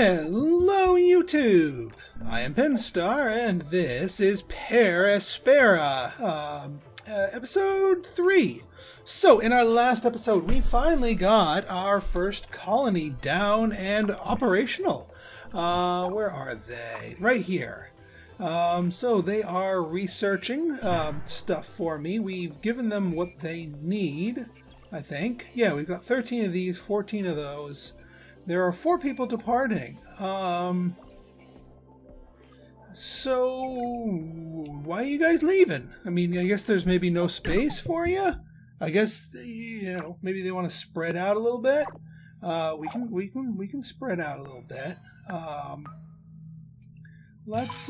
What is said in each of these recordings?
Hello YouTube! I am Pinstar and this is Aspera, episode 3. So in our last episode we finally got our first colony down and operational. Where are they? Right here. So they are researching stuff for me. We've given them what they need, I think. Yeah, we've got 13 of these, 14 of those. There are 4 people departing. So why are you guys leaving? I mean, I guess there's maybe no space for you. I guess, you know, maybe they want to spread out a little bit. We can spread out a little bit. Let's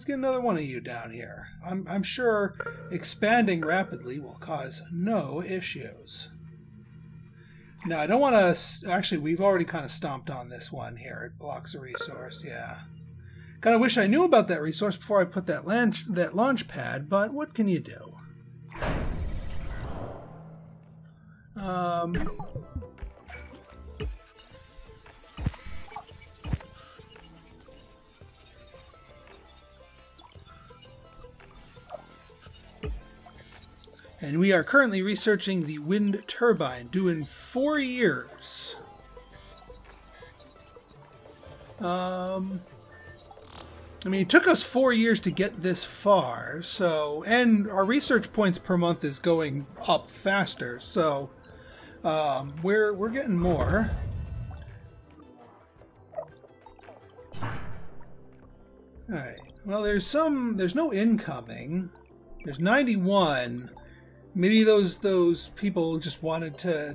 get another one of you down here. I'm sure expanding rapidly will cause no issues. Now, I don't want to... Actually, we've already kind of stomped on this one here. It blocks a resource, yeah. Kind of wish I knew about that resource before I put that launch pad, but what can you do? And we are currently researching the wind turbine, due in 4 years. I mean, it took us 4 years to get this far, so, and our research points per month is going up faster, so we're getting more. Alright, well there's no incoming. There's 91. Maybe those people just wanted to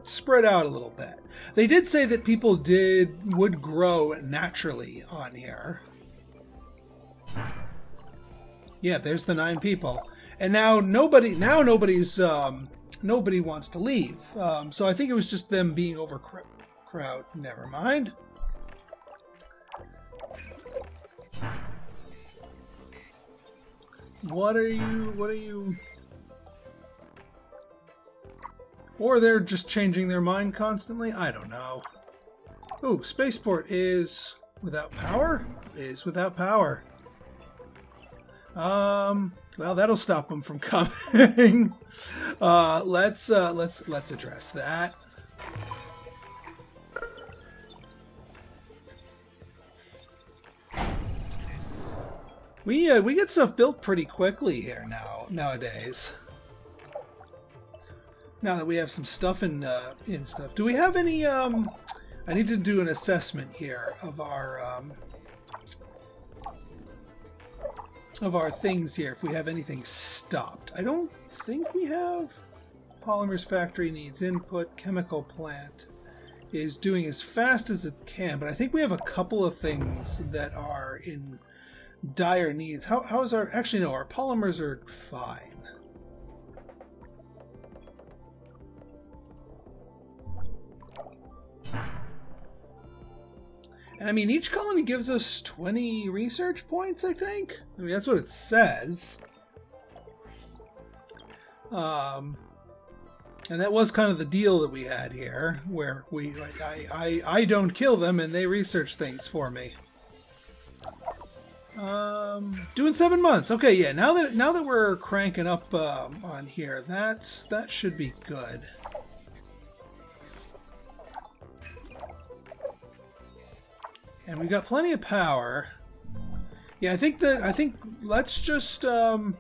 spread out a little bit. They did say that people would grow naturally on here. Yeah, there's the 9 people, and now nobody wants to leave. So I think it was just them being overcrowded. Never mind. What are you? Or they're just changing their mind constantly? I don't know. Ooh, spaceport is without power? Is without power. Well, that'll stop them from coming. Let's address that. We get stuff built pretty quickly here nowadays. Now that we have some stuff in stuff, do we have any? I need to do an assessment here of our things here. If we have anything stopped, I don't think we have. Polymers factory needs input. Chemical plant is doing as fast as it can, but I think we have a couple of things that are in dire needs. How is our... Actually, no, our polymers are fine. And I mean, each colony gives us 20 research points, I think? I mean, that's what it says. And that was kind of the deal that we had here, where I don't kill them and they research things for me. Doing 7 months. Okay, yeah. Now that we're cranking up on here, that should be good. And we got plenty of power. Yeah, I think let's just let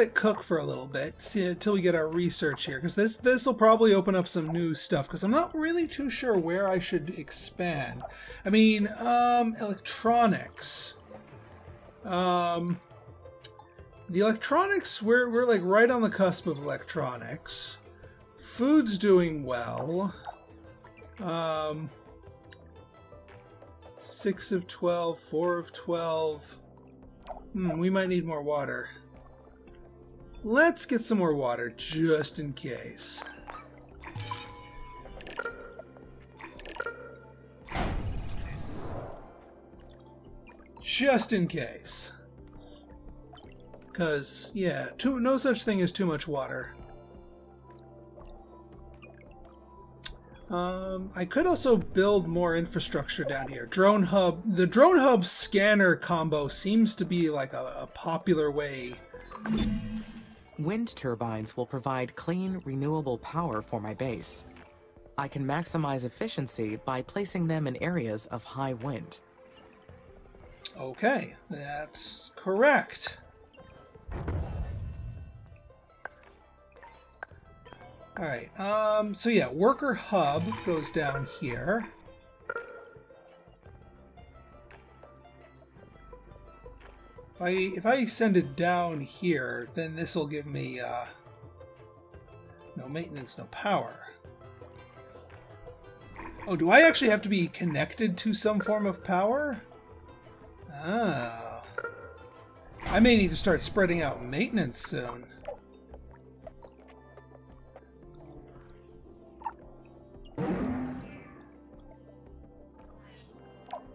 it cook for a little bit, see until we get our research here, because this will probably open up some new stuff. Because I'm not really too sure where I should expand. I mean, electronics. The electronics, we're like right on the cusp of electronics. Food's doing well. 6 of 12, 4 of 12. We might need more water. Let's get some more water, just in case. Just in case. Because, yeah, no such thing as too much water. I could also build more infrastructure down here. Drone hub. The drone hub scanner combo seems to be like a popular way. Wind turbines will provide clean, renewable power for my base. I can maximize efficiency by placing them in areas of high wind. Okay, that's correct. Alright, so yeah, worker hub goes down here. If I send it down here, then this will give me no maintenance, no power. Oh, do I actually have to be connected to some form of power? Oh. I may need to start spreading out maintenance soon.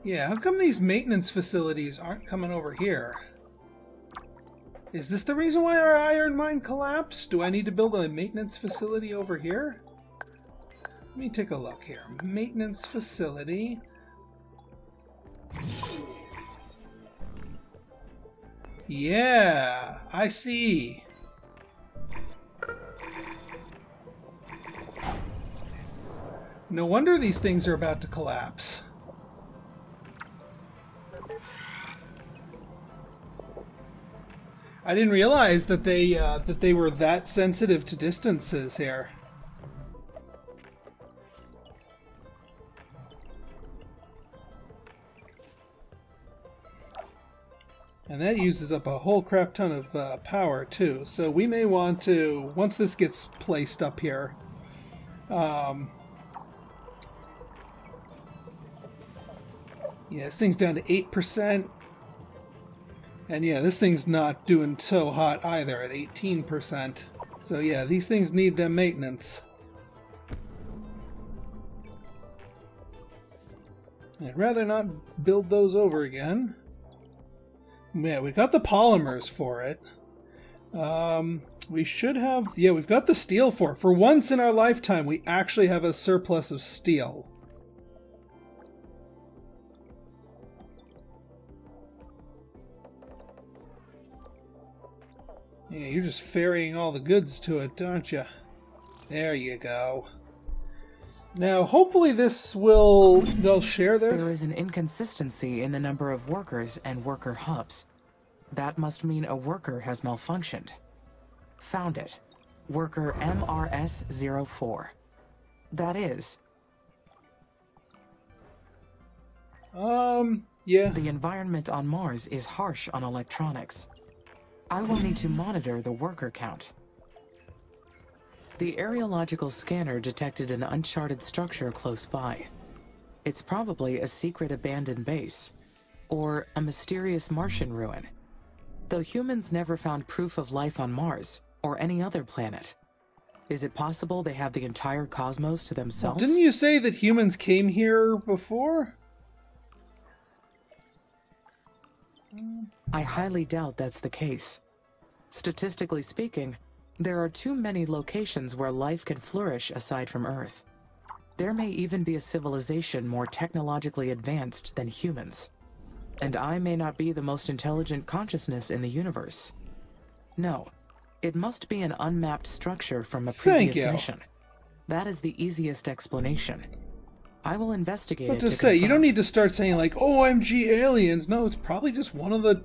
Yeah, how come these maintenance facilities aren't coming over here? Is this the reason why our iron mine collapsed? Do I need to build a maintenance facility over here? Let me take a look here. Maintenance facility. Yeah, I see. No wonder these things are about to collapse. I didn't realize that they were that sensitive to distances here. And that uses up a whole crap ton of power too. So we may want to, once this gets placed up here, yeah, this thing's down to 8%. And yeah, this thing's not doing so hot either at 18%. So yeah, these things need them maintenance. I'd rather not build those over again. Yeah, we got the polymers for it. We should have... Yeah, we've got the steel for it. For once in our lifetime, we actually have a surplus of steel. Yeah, you're just ferrying all the goods to it, aren't you? There you go. Now, hopefully this will... they'll share their... There is an inconsistency in the number of workers and worker hubs. That must mean a worker has malfunctioned. Found it. Worker MRS-04. That is... yeah. The environment on Mars is harsh on electronics. I will need to monitor the worker count. The aerological scanner detected an uncharted structure close by. It's probably a secret abandoned base, or a mysterious Martian ruin. Though humans never found proof of life on Mars, or any other planet. Is it possible they have the entire cosmos to themselves? Didn't you say that humans came here before? I highly doubt that's the case. Statistically speaking, there are too many locations where life can flourish aside from Earth. There may even be a civilization more technologically advanced than humans. And I may not be the most intelligent consciousness in the universe. No, it must be an unmapped structure from a previous mission. That is the easiest explanation. I will investigate it to say, you confirm. don't need to start saying like, OMG aliens. No, it's probably just one of the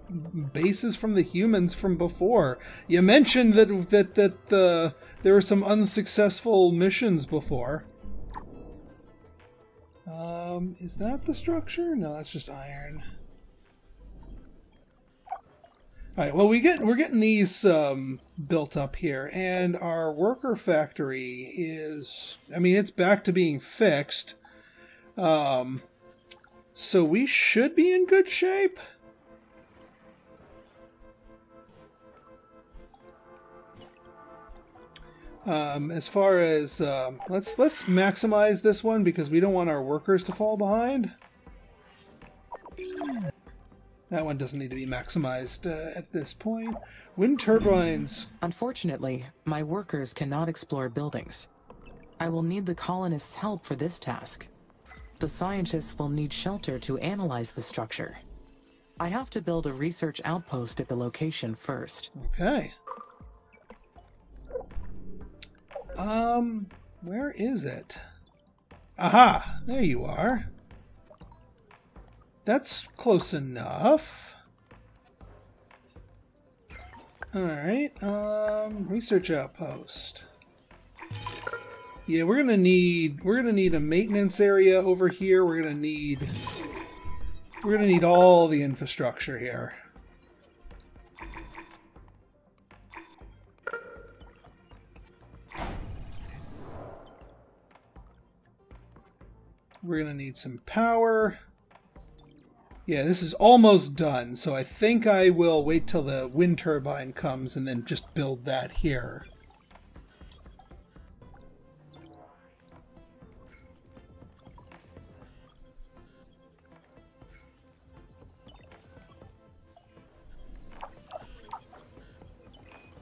bases from the humans from before. You mentioned that there were some unsuccessful missions before. Is that the structure? No, that's just iron. Alright, well we're getting these built up here, and our worker factory is, I mean, it's back to being fixed. So we should be in good shape. As far as let's maximize this one because we don't want our workers to fall behind. That one doesn't need to be maximized at this point. Wind turbines. Unfortunately, my workers cannot explore buildings. I will need the colonists' help for this task. The scientists will need shelter to analyze the structure. I have to build a research outpost at the location first. Okay. Where is it? Aha! There you are. That's close enough. Alright, research outpost. Yeah, we're gonna need a maintenance area over here. We're gonna need all the infrastructure here. We're gonna need some power. Yeah, this is almost done, so I think I will wait till the wind turbine comes and then just build that here.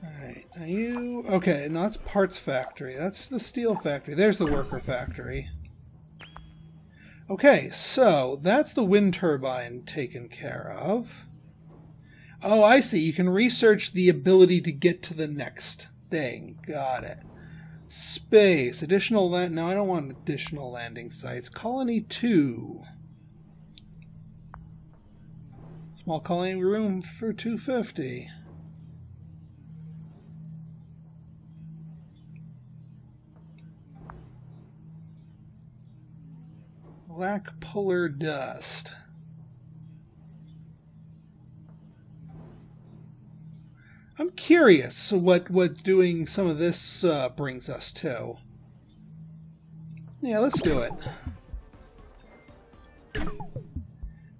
Alright, now you... Okay, no, that's parts factory. That's the steel factory. There's the worker factory. Okay, so that's the wind turbine taken care of. Oh, I see. You can research the ability to get to the next thing. Got it. Space. Additional land... No, I don't want additional landing sites. Colony 2. Small colony room for 250. Black polar dust. I'm curious what doing some of this brings us to. Yeah, let's do it.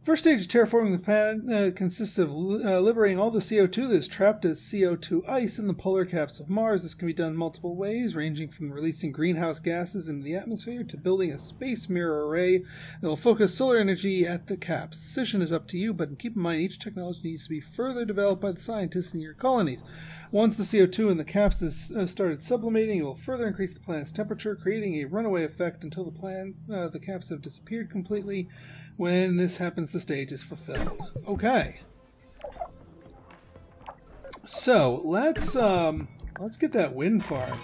First stage of terraforming the planet consists of liberating all the CO2 that is trapped as CO2 ice in the polar caps of Mars. This can be done multiple ways, ranging from releasing greenhouse gases into the atmosphere to building a space mirror array that will focus solar energy at the caps. The decision is up to you, but keep in mind each technology needs to be further developed by the scientists in your colonies. Once the CO2 in the caps has started sublimating, it will further increase the planet's temperature, creating a runaway effect until the caps have disappeared completely. When this happens, the stage is fulfilled. Okay. So let's get that wind farm.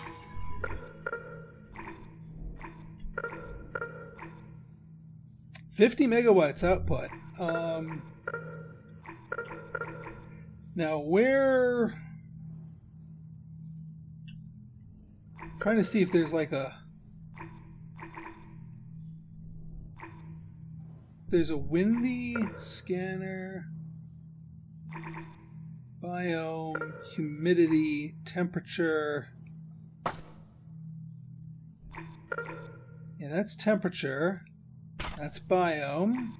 $50 megawatts output. Now where? I'm trying to see if there's like a. There's a windy scanner, biome, humidity, temperature. Yeah, that's temperature. That's biome.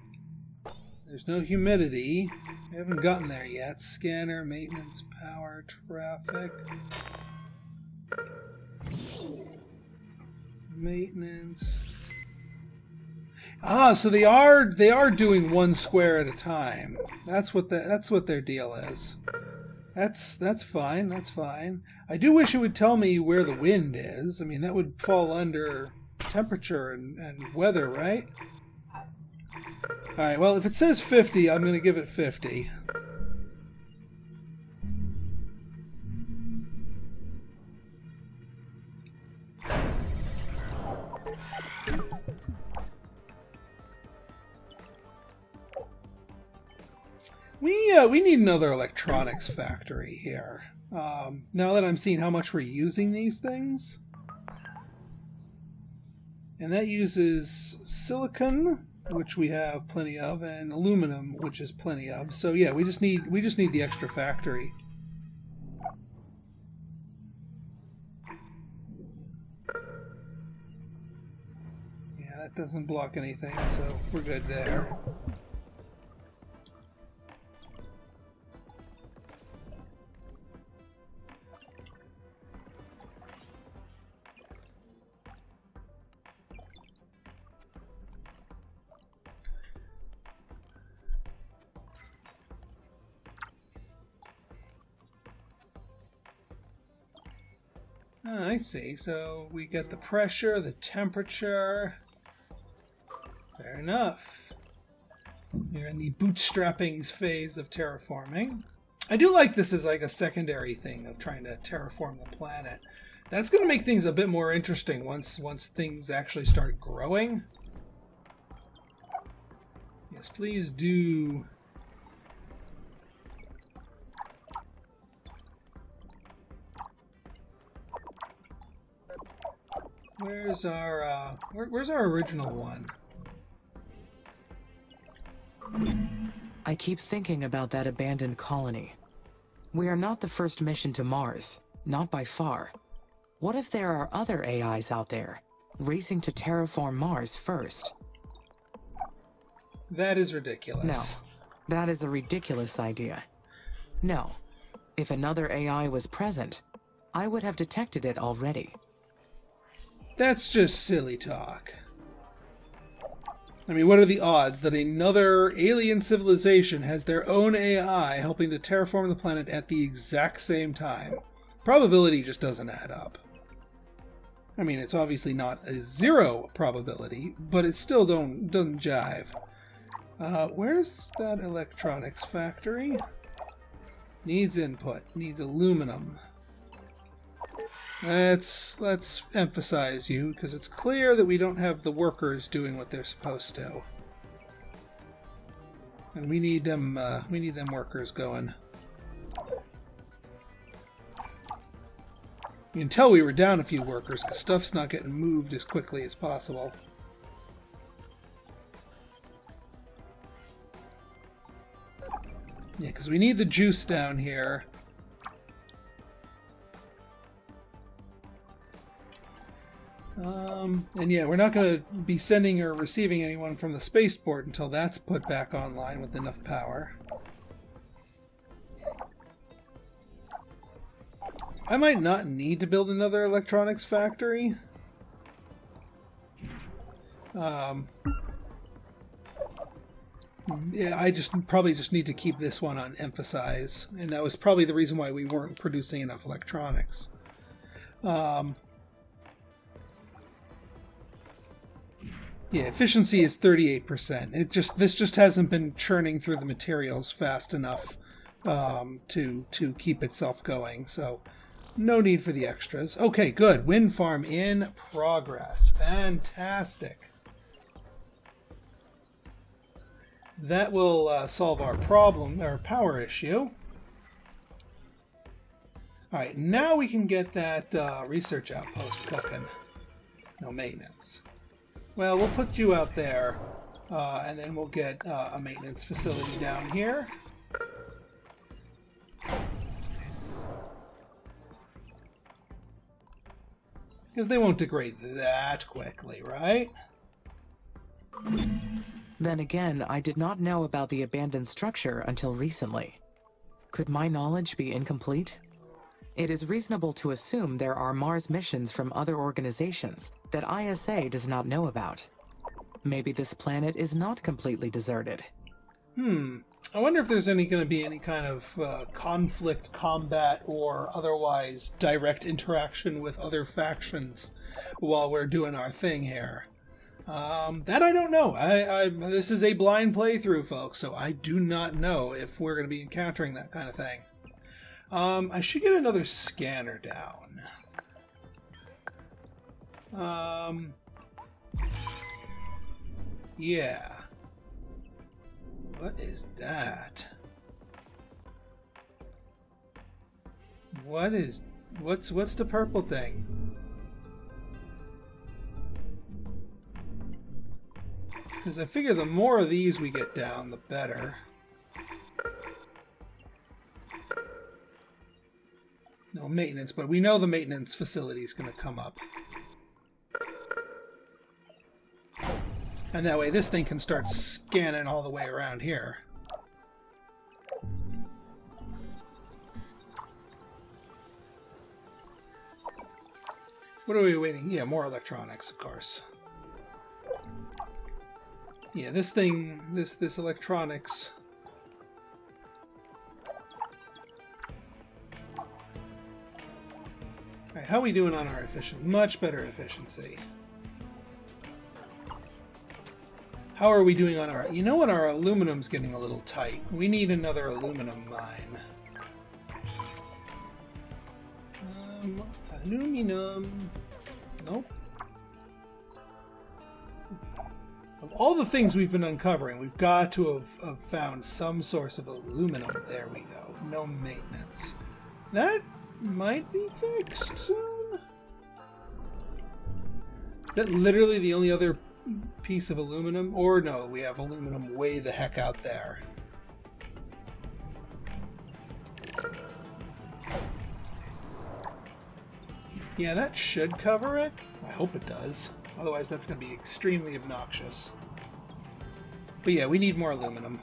There's no humidity. We haven't gotten there yet. Scanner, maintenance, power, traffic. Maintenance. Ah, so they are doing one square at a time. That's what their deal is. That's fine. That's fine. I do wish it would tell me where the wind is. I mean, that would fall under temperature and weather, right? All right. Well, if it says 50, I'm going to give it 50. We need another electronics factory here. Now that I'm seeing how much we're using these things. And that uses silicon, which we have plenty of, and aluminum, which is plenty of. So yeah, we just need the extra factory. Yeah, that doesn't block anything, so we're good there. Oh, I see. So we get the pressure, the temperature. Fair enough. You're in the bootstrapping phase of terraforming. I do like this as like a secondary thing of trying to terraform the planet. That's going to make things a bit more interesting once things actually start growing. Yes, please do. Where's our where's our original one? I keep thinking about that abandoned colony. We are not the first mission to Mars, not by far. What if there are other AIs out there, racing to terraform Mars first? That is ridiculous. No, that is a ridiculous idea. No, if another AI was present, I would have detected it already. That's just silly talk. I mean, what are the odds that another alien civilization has their own AI helping to terraform the planet at the exact same time? Probability just doesn't add up. I mean, it's obviously not a zero probability, but it still doesn't jive. Where's that electronics factory? Needs input. Needs aluminum. Let's emphasize you, because it's clear that we don't have the workers doing what they're supposed to. And we need them workers going. You can tell we were down a few workers, because stuff's not getting moved as quickly as possible. Yeah, because we need the juice down here. And yeah, we're not going to be sending or receiving anyone from the spaceport until that's put back online with enough power. I might not need to build another electronics factory. Yeah, I probably just need to keep this one on emphasize, and that was probably the reason why we weren't producing enough electronics. Yeah, efficiency is 38%. This just hasn't been churning through the materials fast enough to keep itself going. So no need for the extras. Okay, good. Wind farm in progress. Fantastic. That will solve our problem, our power issue. All right, now we can get that research outpost cooking. No maintenance. Well, we'll put you out there, and then we'll get a maintenance facility down here. Because they won't degrade that quickly, right? Then again, I did not know about the abandoned structure until recently. Could my knowledge be incomplete? It is reasonable to assume there are Mars missions from other organizations that ISA does not know about. Maybe this planet is not completely deserted. I wonder if there's going to be any kind of conflict, combat, or otherwise direct interaction with other factions while we're doing our thing here. That I don't know. This is a blind playthrough, folks, so I do not know if we're going to be encountering that kind of thing. I should get another scanner down. Yeah. What is that? What's the purple thing? Because I figure the more of these we get down, the better. No maintenance, but we know the maintenance facility is going to come up. And that way this thing can start scanning all the way around here. What are we waiting? Yeah, more electronics, of course. Yeah, this thing, this electronics. Alright, How are we doing on our efficiency? Much better efficiency. How are we doing on our... You know what? Our aluminum's getting a little tight. We need another aluminum mine. Aluminum... Nope. Of all the things we've been uncovering, we've got to have found some source of aluminum. There we go. No maintenance. That might be fixed soon. Is that literally the only other piece of aluminum? Or no, we have aluminum way the heck out there. Yeah, that should cover it. I hope it does. Otherwise, that's going to be extremely obnoxious. But yeah, we need more aluminum.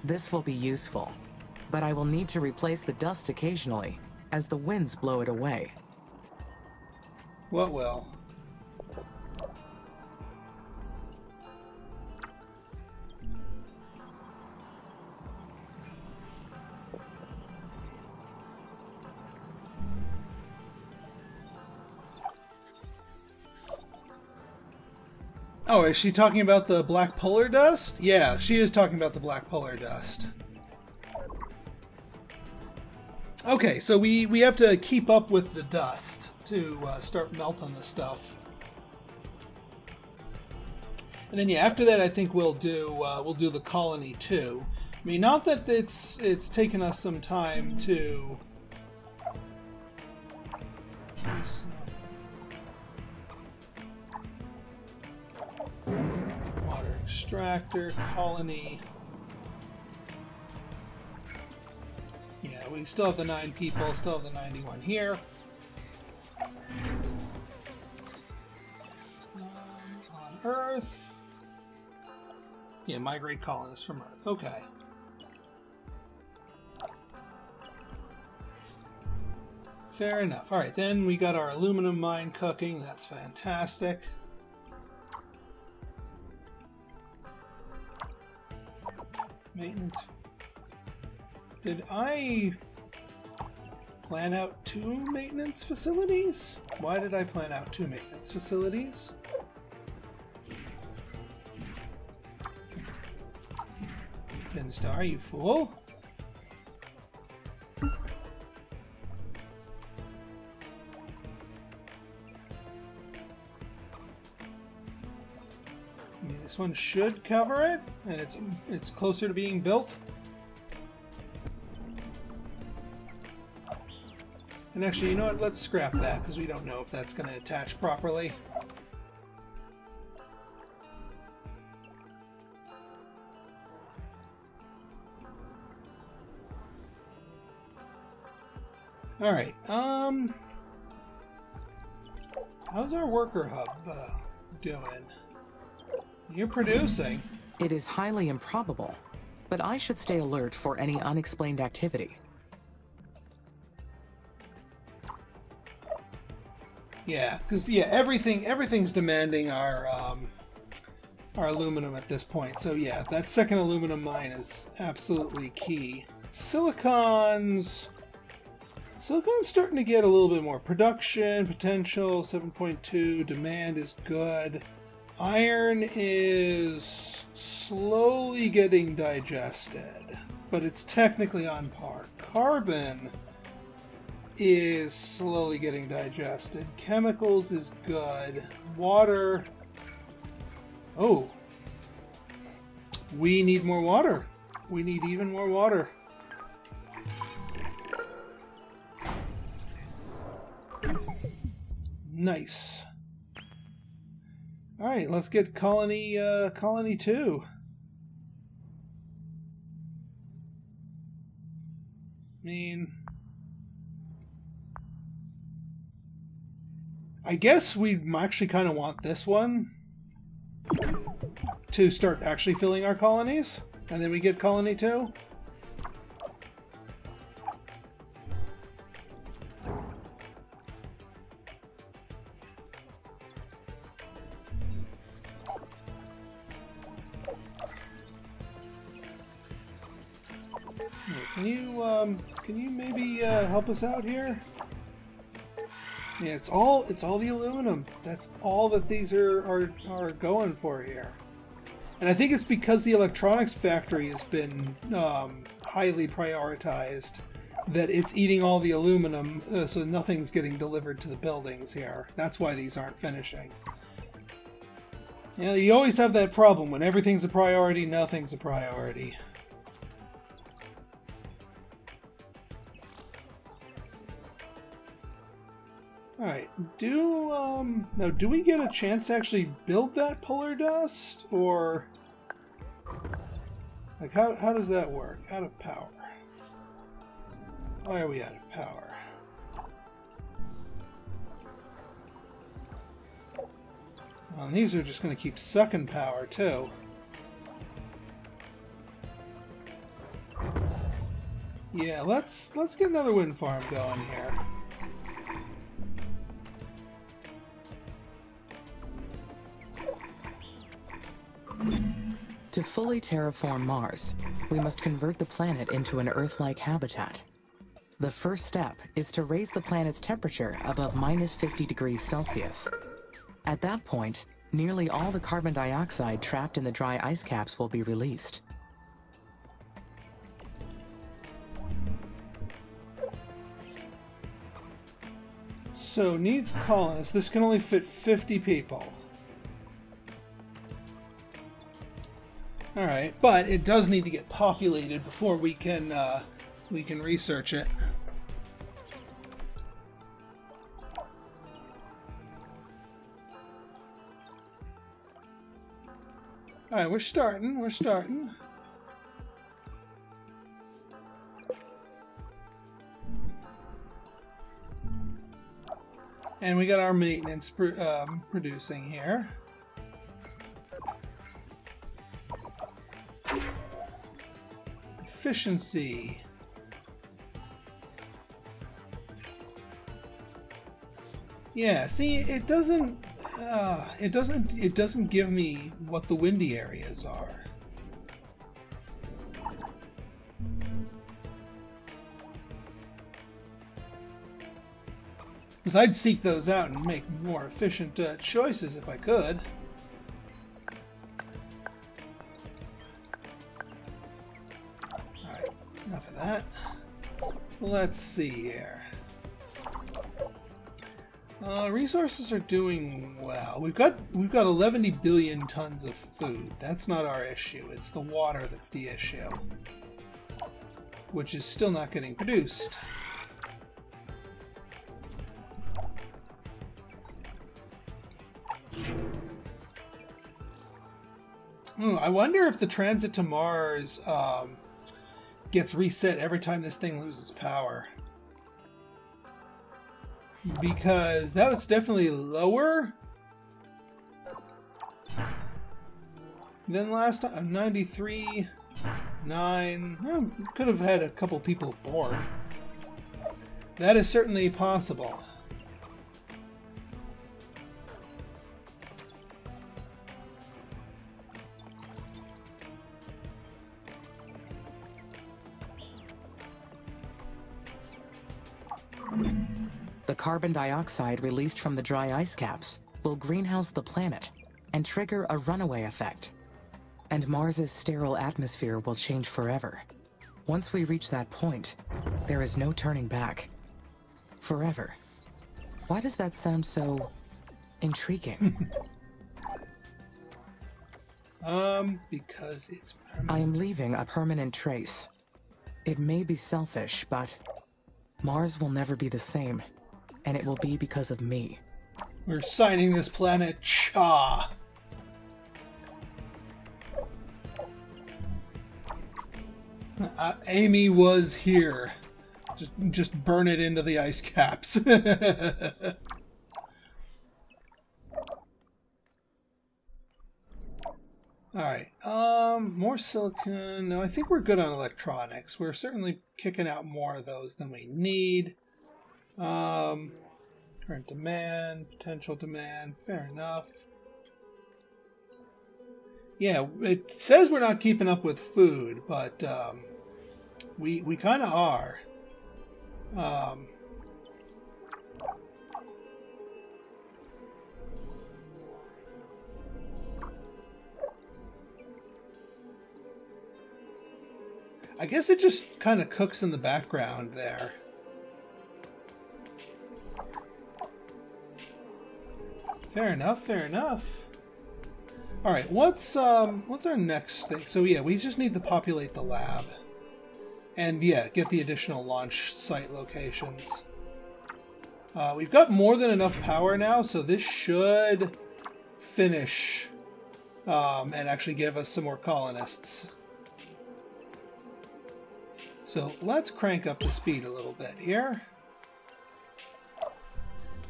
This will be useful, but I will need to replace the dust occasionally, as the winds blow it away. What will? Oh, is she talking about the black polar dust? Yeah, she is talking about the black polar dust. Okay, so we have to keep up with the dust to start melting the stuff. And then yeah, after that I think we'll do the colony too. I mean, not that it's taken us some time to... Water extractor, colony. Yeah, we still have the 9 people, still have the 91 here. On Earth. Yeah, migrate colonists from Earth. Okay. Fair enough. Alright, then we got our aluminum mine cooking. That's fantastic. Maintenance. Did I plan out 2 maintenance facilities? Why did I plan out 2 maintenance facilities? Pinstar, you fool. This one should cover it, and it's closer to being built. And actually, you know what? Let's scrap that, because we don't know if that's going to attach properly. Alright, how's our worker hub doing? You're producing. It is highly improbable, but I should stay alert for any unexplained activity. Yeah, because yeah, everything's demanding our aluminum at this point. So yeah, that second aluminum mine is absolutely key. Silicon's starting to get a little bit more production potential. 7.2 demand is good. Iron is slowly getting digested, but it's technically on par. Carbon is slowly getting digested. Chemicals is good. Water... Oh. We need more water. We need even more water. Nice. Alright, let's get colony 2. I mean... I guess we actually kind of want this one to start actually filling our colonies, and then we get colony 2. Can you maybe help us out here? Yeah, it's all the aluminum. That's all that these are going for here. And I think it's because the electronics factory has been highly prioritized that it's eating all the aluminum, so nothing's getting delivered to the buildings here. That's why these aren't finishing. Yeah, you always have that problem. When everything's a priority, nothing's a priority. Alright, now do we get a chance to actually build that polar dust? Or, like, how does that work? Out of power. Why are we out of power? Well, and these are just going to keep sucking power, too. Yeah, let's get another wind farm going here. To fully terraform Mars, we must convert the planet into an Earth-like habitat. The first step is to raise the planet's temperature above -50 degrees Celsius. At that point, nearly all the carbon dioxide trapped in the dry ice caps will be released. So, needs colonists. This can only fit 50 people. Alright, but it does need to get populated before we can research it. Alright, we're starting. And we got our maintenance producing here. Efficiency. Yeah, see, it doesn't give me what the windy areas are. Because I'd seek those out and make more efficient choices if I could. Alright, enough of that. Let's see here. Resources are doing well. We've got 11 billion tons of food. That's not our issue. It's the water that's the issue, which is still not getting produced. I wonder if the transit to Mars gets reset every time this thing loses power. Because that was definitely lower than last time. 93, 9. Well, could have had a couple people aboard. That is certainly possible. The carbon dioxide released from the dry ice caps will greenhouse the planet and trigger a runaway effect. And Mars's sterile atmosphere will change forever. Once we reach that point, there is no turning back. Forever. Why does that sound so intriguing? Because it's permanent. I am leaving a permanent trace. It may be selfish, but Mars will never be the same. And it will be because of me. We're signing this planet Cha. Amy was here. Just burn it into the ice caps. Alright, more silicon. No, I think we're good on electronics. We're certainly kicking out more of those than we need. Current demand, potential demand, fair enough. Yeah, it says we're not keeping up with food, but We kind of are. I guess it just kind of cooks in the background there. Fair enough, fair enough. All right, what's our next thing? So yeah, we just need to populate the lab. And yeah, get the additional launch site locations. We've got more than enough power now, so this should finish and actually give us some more colonists. So let's crank up the speed a little bit here.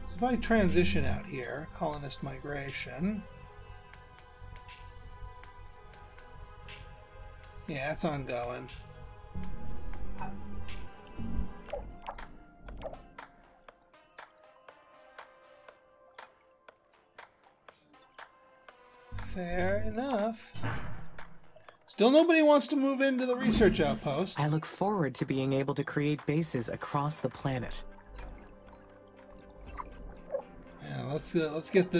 So if I transition out here, colonist migration. Yeah, it's ongoing. Fair enough. Still nobody wants to move into the research outpost. I look forward to being able to create bases across the planet. Yeah, let's get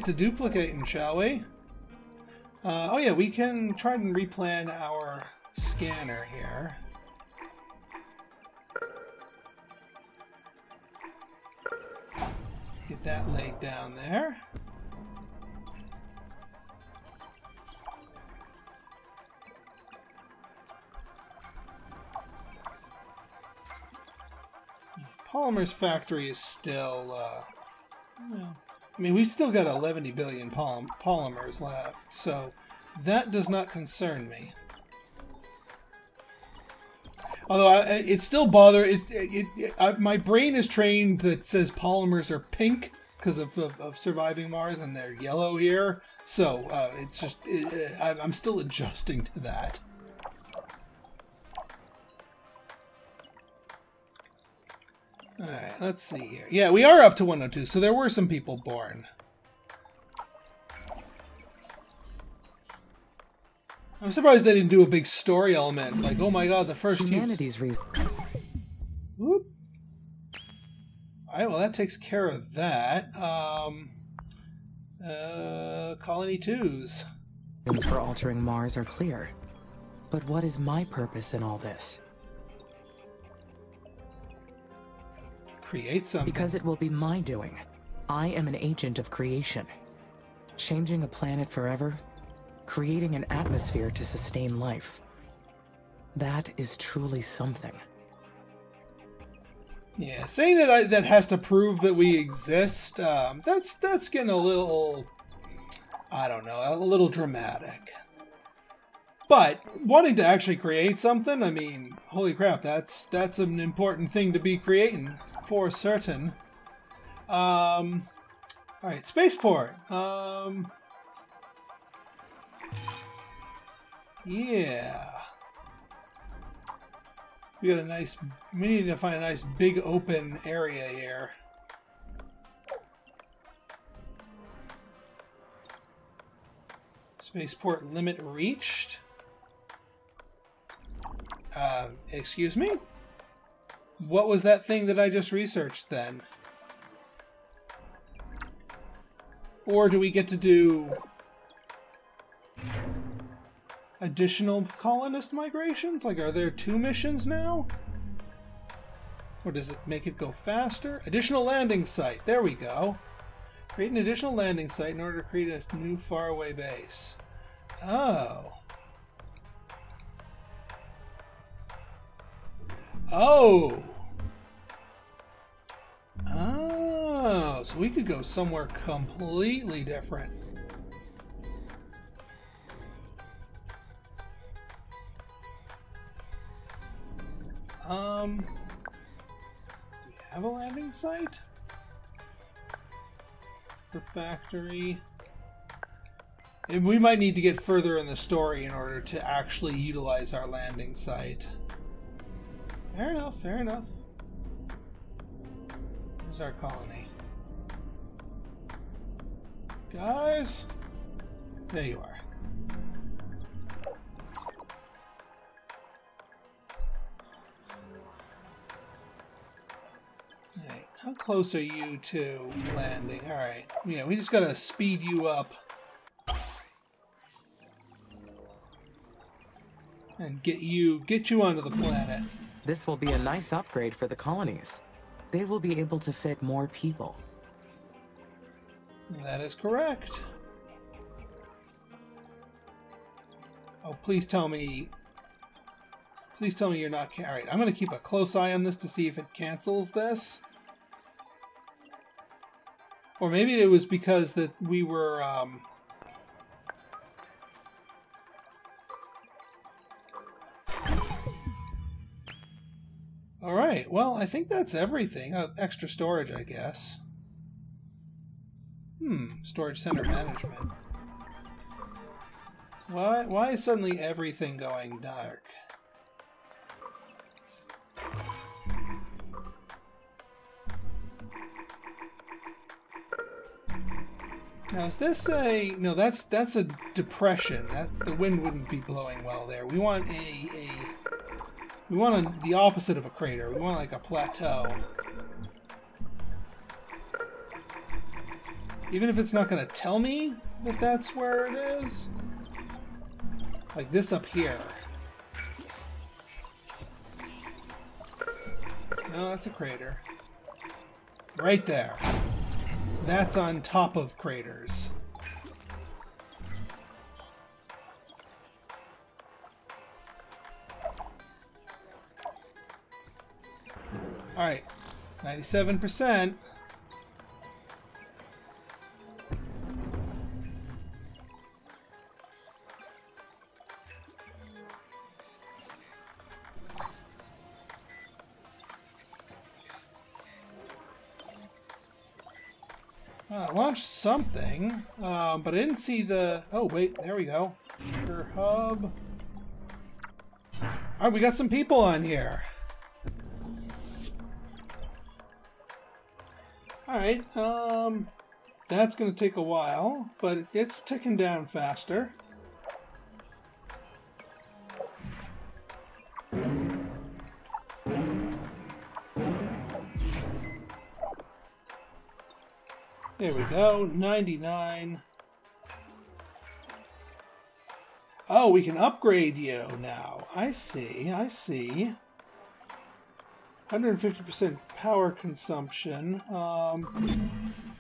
to duplicating, shall we? Oh yeah, we can try and replan our scanner here. Get that laid down there. Polymers factory is still, well, I mean, we've still got 11 billion polymers left, so that does not concern me. Although it still bothers, my brain is trained that says polymers are pink because of surviving Mars, and they're yellow here. So it's just, I'm still adjusting to that. Alright, let's see here. Yeah, we are up to 102, so there were some people born. I'm surprised they didn't do a big story element, like, oh my god, the first humanity's reason. Whoop. Alright, well that takes care of that. Colony 2s. Reasons for altering Mars are clear. But what is my purpose in all this? Create something. Because it will be my doing. I am an agent of creation. Changing a planet forever, creating an atmosphere to sustain life. That is truly something. Yeah, saying that that has to prove that we exist, that's getting a little, I don't know, a little dramatic. But wanting to actually create something, I mean, holy crap, that's an important thing to be creating. For certain. Alright, spaceport. Yeah. We need to find a nice big open area here. Spaceport limit reached. Excuse me? What was that thing that I just researched then? Or do we get to do additional colonist migrations? Like, are there 2 missions now? Or does it make it go faster? Additional landing site. There we go. Create an additional landing site in order to create a new faraway base. Oh. Oh! Oh, so we could go somewhere completely different. Do we have a landing site? The factory. We might need to get further in the story in order to actually utilize our landing site. Fair enough, fair enough. Here's our colony. Guys? There you are. How close are you to landing? Alright. Yeah, we just gotta speed you up. And get you onto the planet. This will be a nice upgrade for the colonies. They will be able to fit more people. That is correct. Oh, please tell me... Please tell me you're not... Alright, I'm going to keep a close eye on this to see if it cancels this. Or maybe it was because that we were... Alright, well, I think that's everything. Extra storage, I guess. Storage center management. Why is suddenly everything going dark? Now is this a... No, that's a depression. The wind wouldn't be blowing well there. We want the opposite of a crater. We want like a plateau. Even if it's not going to tell me that that's where it is. Like this up here. No, that's a crater. Right there. That's on top of craters. Alright, 97%. I launched something, but I didn't see the... Oh, wait, there we go. Your hub. Alright, we got some people on here. Alright, that's going to take a while, but it's ticking down faster. There we go, 99. Oh, we can upgrade you now. I see, I see. 150% power consumption.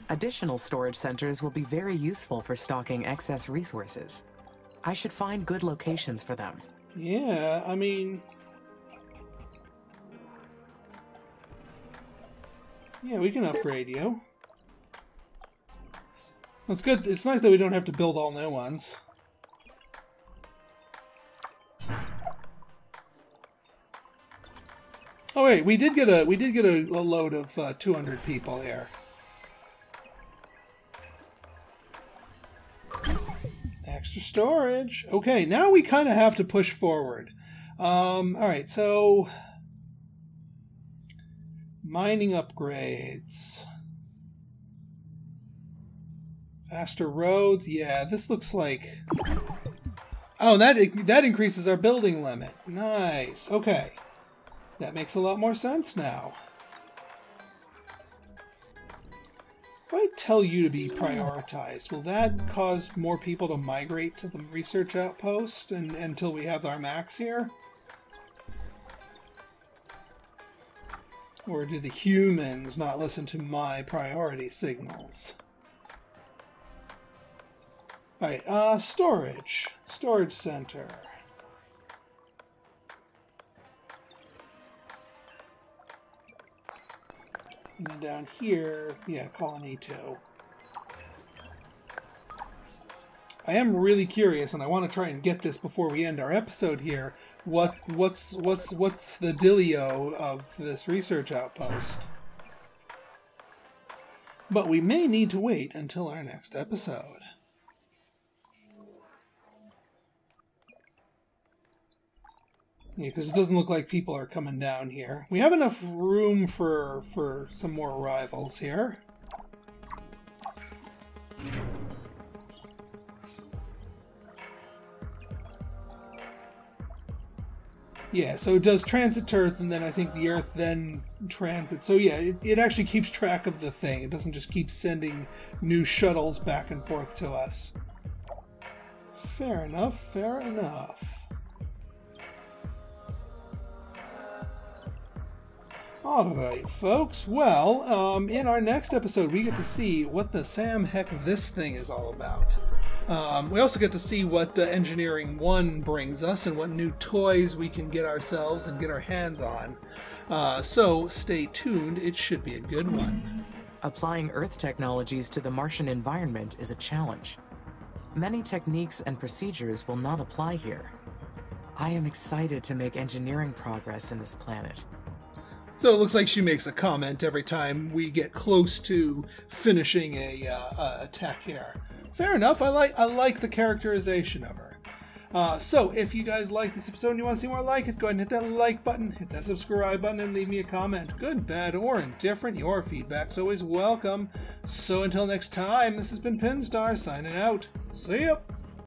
Additional storage centers will be very useful for stocking excess resources. I should find good locations for them. Yeah, I mean... Yeah, we can upgrade you. It's good. It's nice that we don't have to build all new ones. Oh wait, we did get a load of 200 people here. Extra storage. Okay, now we kind of have to push forward. All right, so mining upgrades. Faster roads. Yeah, this looks like... Oh, that increases our building limit. Nice. Okay. That makes a lot more sense now. If I tell you to be prioritized, will that cause more people to migrate to the research outpost until we have our max here? Or do the humans not listen to my priority signals? Alright, storage. Storage center. And then down here, yeah, colony 2. I am really curious, and I want to try and get this before we end our episode here. What's the dealio of this research outpost? But we may need to wait until our next episode. Yeah, because it doesn't look like people are coming down here. We have enough room for some more arrivals here. Yeah, so it does transit to Earth, and then I think the Earth then transits. So yeah, it actually keeps track of the thing. It doesn't just keep sending new shuttles back and forth to us. Fair enough, fair enough. Alright, folks. Well, in our next episode, we get to see what the Sam heck this thing is all about. We also get to see what Engineering 1 brings us and what new toys we can get ourselves and get our hands on. So stay tuned. It should be a good one. Applying Earth technologies to the Martian environment is a challenge. Many techniques and procedures will not apply here. I am excited to make engineering progress in this planet. So it looks like she makes a comment every time we get close to finishing a attack here. Fair enough. I like the characterization of her. So if you guys like this episode and you want to see more like it, go ahead and hit that like button, hit that subscribe button, and leave me a comment. Good, bad, or indifferent. Your feedback's always welcome. So until next time, this has been Pinstar signing out. See ya.